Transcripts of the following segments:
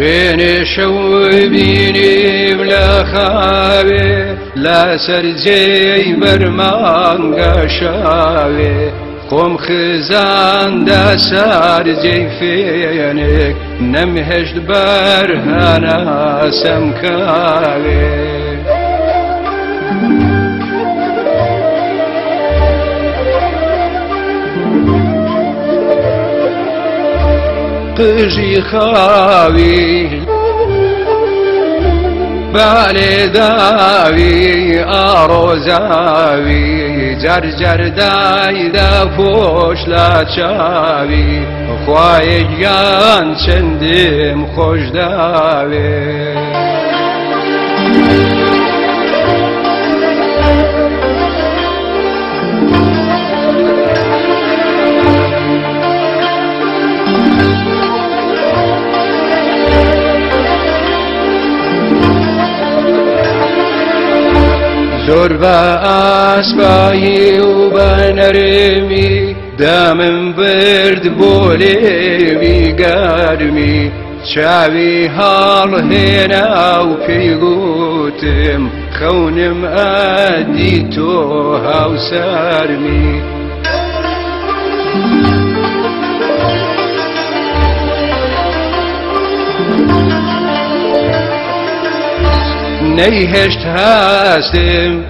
بين شوبيني بلا خاوي لا سرجي برمان قشاوي قوم خزان دا سرجي فينك نمهجد برهانا سمكاوي قجي خاوي بالي داوي آروزاوي جرجر داي دا فوش لا چاوي خواهی جان چندم خوش داوي زور بأسباهي وبنرمي دامن برد بولي بقرمي شاوي هال هنا وبيقوتم خونم أديتو هاو سارمي نيهشت هاستم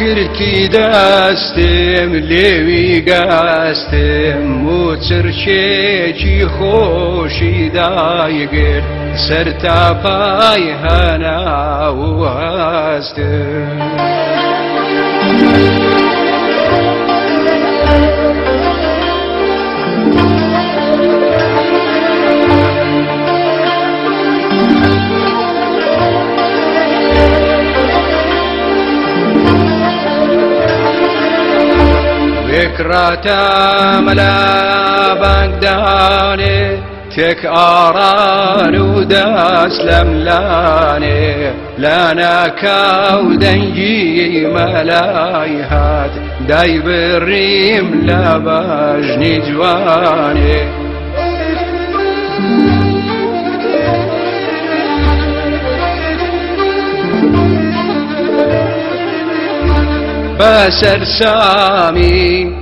قركي داستم ليوي قاستم وترشيجي خوشي دايقر سرتا باي هنا وهاستم فكرة ملا بغداني تك آران وداس لملاني لانا كودنجي ملايهات داي بالريم لباجني جواني بسر سامي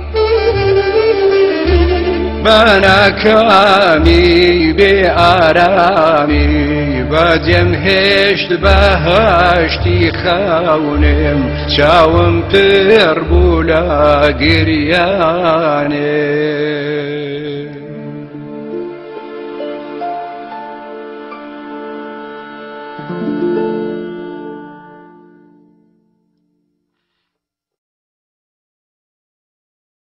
بنا كامي بآرامي بديم هشت بهشتي خونم شاوم تربولا قرياني